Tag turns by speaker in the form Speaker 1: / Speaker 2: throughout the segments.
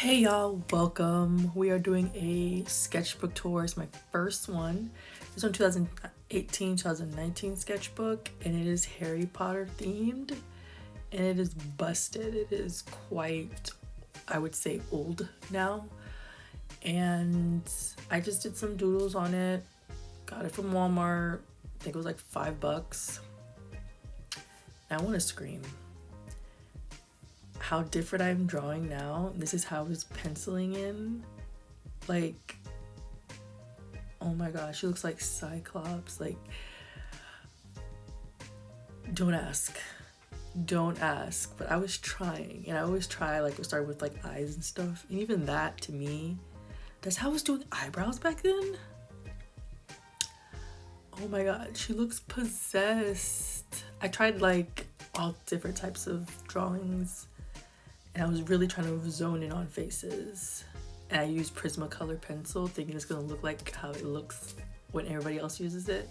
Speaker 1: Hey y'all, welcome. We are doing a sketchbook tour. It's my first one. It's on 2018-2019 sketchbook, and it is Harry Potter themed, and it is busted. It is quite, I would say, old now. And I just did some doodles on it. Got it from Walmart. I think it was like $5. And I want to scream how different I'm drawing now. This is how I was penciling in. Like, oh my gosh, she looks like Cyclops. Like, don't ask. Don't ask. But I was trying, and I always try, like, we start with like eyes and stuff. And even that, to me, that's how I was doing eyebrows back then. Oh my god, she looks possessed. I tried like all different types of drawings, and I was really trying to zone in on faces. And I used Prisma color pencil, thinking it's gonna look like how it looks when everybody else uses it.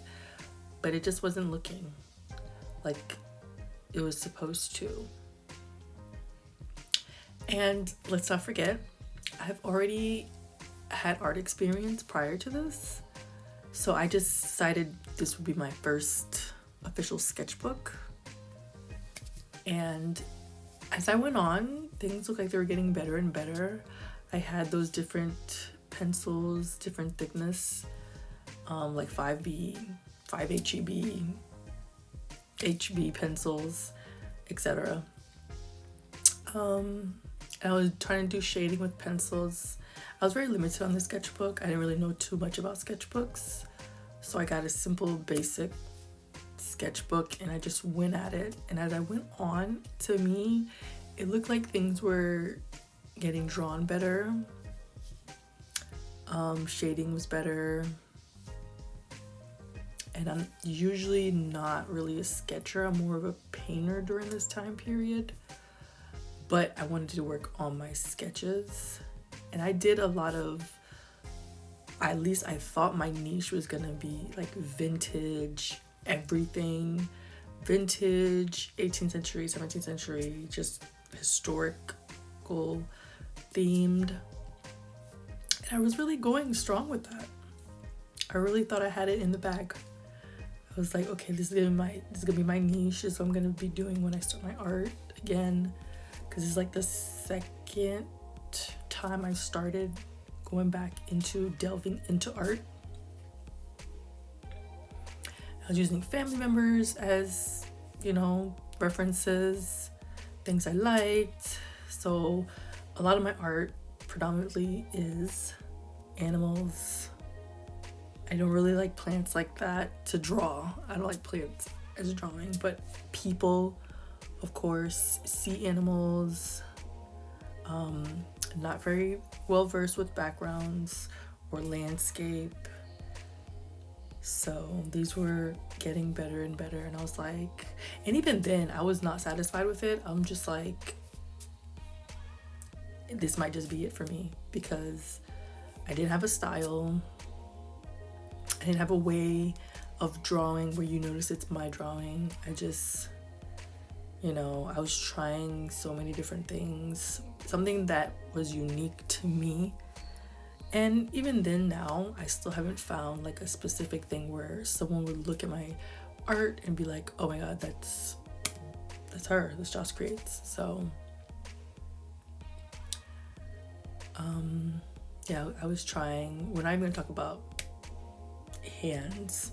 Speaker 1: But it just wasn't looking like it was supposed to. And let's not forget, I've already had art experience prior to this. So I just decided this would be my first official sketchbook. And as I went on, things looked like they were getting better and better. I had those different pencils, different thickness, like 5B, 5HEB, HB pencils, etc. And I was trying to do shading with pencils. I was very limited on the sketchbook. I didn't really know too much about sketchbooks. So I got a simple, basic sketchbook, and I just went at it. And as I went on, to me, it looked like things were getting drawn better. Shading was better. And I'm usually not really a sketcher. I'm more of a painter during this time period. But I wanted to work on my sketches. And I did a lot of, at least I thought my niche was gonna be like vintage, everything. Vintage, 18th century, 17th century, just historical themed. And I was really going strong with that. I really thought I had it in the bag. I was like, okay, this is gonna be my niche. This is what I'm gonna be doing when I start my art again. Cause it's like the second time I started going back into delving into art. I was using family members as, references, things I liked. So a lot of my art predominantly is animals. I don't really like plants like that to draw. I don't like plants as drawing, but people, of course, sea animals. Not very well versed with backgrounds or landscape. So these were getting better and better, and I was like, and even then I was not satisfied with it. I'm just like, this might just be it for me, because I didn't have a style. I didn't have a way of drawing where you notice it's my drawing. I just, I was trying so many different things, something that was unique to me. And even then now, I still haven't found like a specific thing where someone would look at my art and be like, oh my god, that's her, that's Joss Creates. So yeah, I was trying. We're not even gonna talk about hands,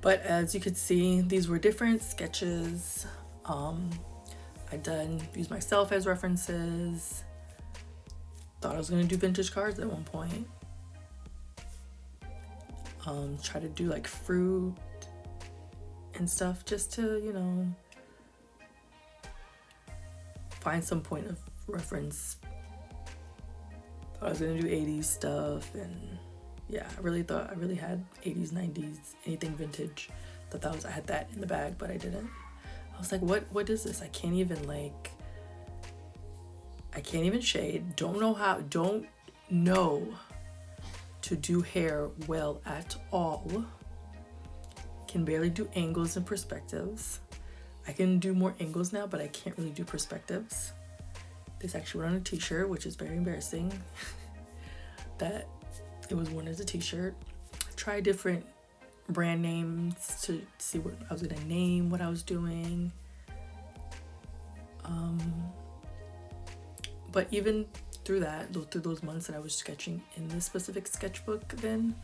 Speaker 1: but as you could see, these were different sketches. I used myself as references. Thought I was gonna do vintage cards at one point. Try to do like fruit and stuff just to, find some point of reference. Thought I was gonna do 80s stuff, and yeah, I really had 80s, 90s, anything vintage. I had that in the bag, but I didn't. I was like, what is this? I can't even shade. Don't know to do hair well at all. Can barely do angles and perspectives. I can do more angles now, but I can't really do perspectives. This actually went on a t-shirt, which is very embarrassing that it was worn as a t-shirt. I tried different brand names to see what I was gonna name, what I was doing. But even through those months that I was sketching in this specific sketchbook, then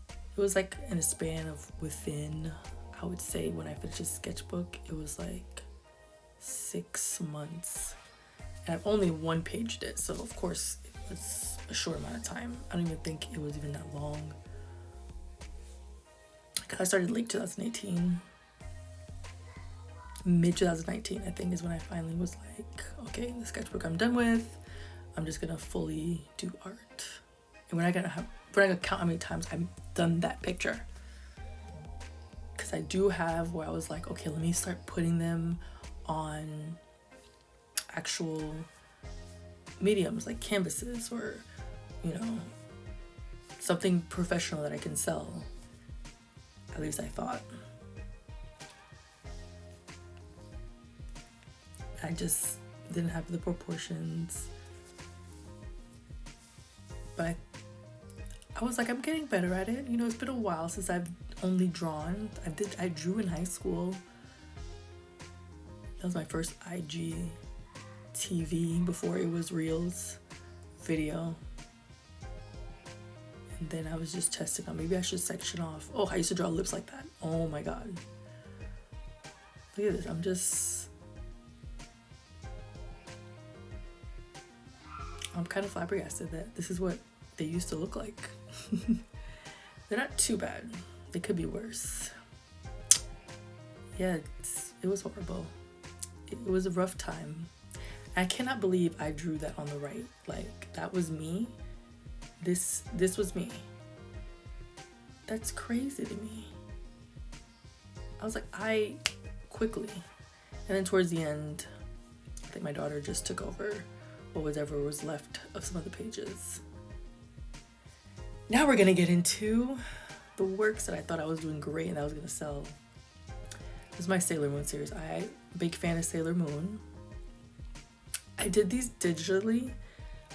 Speaker 1: it was like in a span of within, I would say when I finished this sketchbook, it was like 6 months. And I've only one paged it, so of course it was a short amount of time. I don't even think it was even that long. I started late 2018. Mid 2019, I think, is when I finally was like, okay, the sketchbook I'm done with. I'm just gonna fully do art. And we're not gonna count how many times I've done that picture. Because I do have where I was like, okay, let me start putting them on actual mediums like canvases or, you know, something professional that I can sell. At least I thought. I just didn't have the proportions. But I was like, I'm getting better at it. You know, it's been a while since I've only drawn. I drew in high school. That was my first IGTV before it was Reels video. And then I was just testing on, maybe I should section off. Oh, I used to draw lips like that. Oh my God. Look at this. I'm kind of flabbergasted that this is what they used to look like. They're not too bad. They could be worse. Yeah, it was horrible. It was a rough time. I cannot believe I drew that on the right. Like, that was me. This was me. That's crazy to me. I was like, quickly. And then towards the end, I think my daughter just took over whatever was left of some of the pages. Now we're gonna get into the works that I thought I was doing great and that I was gonna sell. This is my Sailor Moon series. I'm a big fan of Sailor Moon. I did these digitally,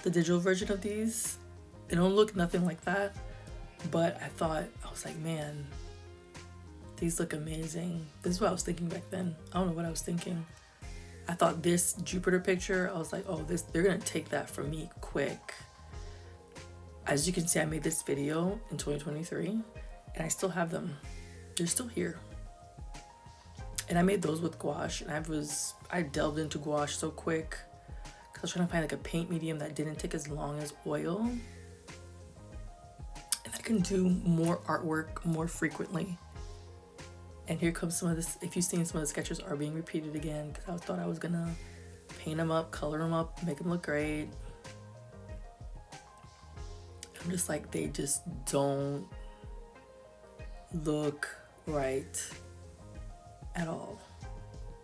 Speaker 1: the digital version of these. They don't look nothing like that, but I was like, man, these look amazing. This is what I was thinking back then. I don't know what I was thinking. I thought this Jupiter picture, I was like, oh, they're gonna take that from me quick. As you can see, I made this video in 2023 and I still have them. They're still here. And I made those with gouache, and I delved into gouache so quick because I was trying to find like a paint medium that didn't take as long as oil. And I can do more artwork more frequently. And here comes some of this. If you've seen, some of the sketches are being repeated again because I thought I was gonna paint them up, color them up, make them look great. I'm just like, they just don't look right at all.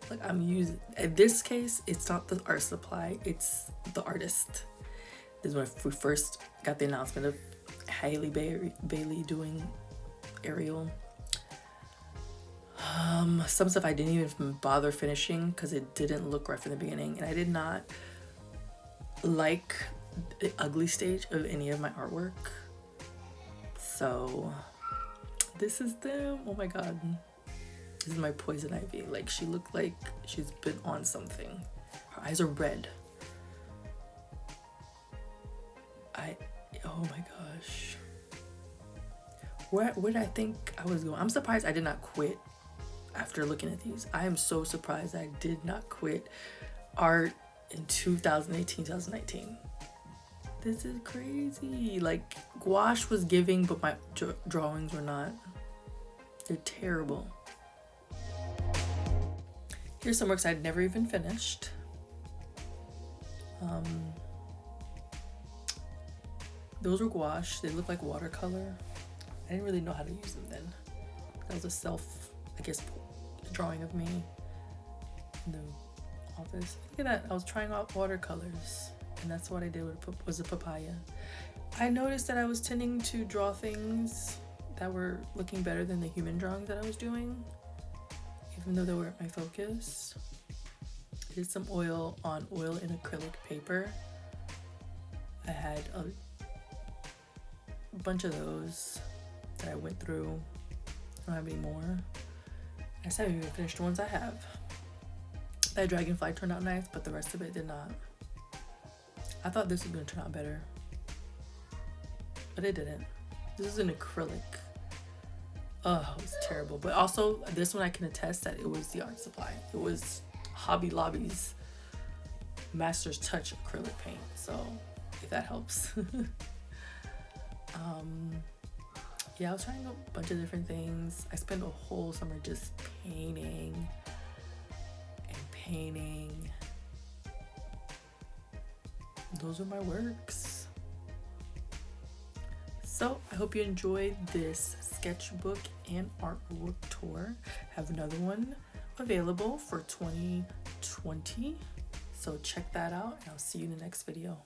Speaker 1: Like, I'm using, in this case, it's not the art supply, it's the artist. This is when we first got the announcement of Hailey Bailey doing Ariel. Some stuff I didn't even bother finishing because it didn't look right from the beginning, and I did not like the ugly stage of any of my artwork. So this is them. Oh my God, this is my Poison Ivy. Like, she looked like she's been on something. Her eyes are red. Oh my gosh, where did I think I was going? I'm surprised I did not quit after looking at these. I am so surprised I did not quit art in 2018, 2019. This is crazy. Like, gouache was giving, but my drawings were not. They're terrible. Here's some works I'd never even finished. Those were gouache. They look like watercolor. I didn't really know how to use them then. That was a self, I guess, drawing of me in the office. Look at that. I was trying out watercolors, and that's what I did was a papaya. I noticed that I was tending to draw things that were looking better than the human drawings that I was doing. even though they weren't my focus. I did some oil on oil and acrylic paper. I had a bunch of those that I went through. I don't have any more. I still haven't even finished the ones I have. That dragonfly turned out nice, but the rest of it did not. I thought this was gonna turn out better, but it didn't. This is an acrylic. Oh, it was terrible. But also, this one I can attest that it was the art supply. It was Hobby Lobby's Master's Touch acrylic paint. So, if that helps. Yeah, I was trying a bunch of different things. I spent a whole summer just painting and painting. Those are my works. So I hope you enjoyed this sketchbook and artwork tour. I have another one available for 2020. So check that out and I'll see you in the next video.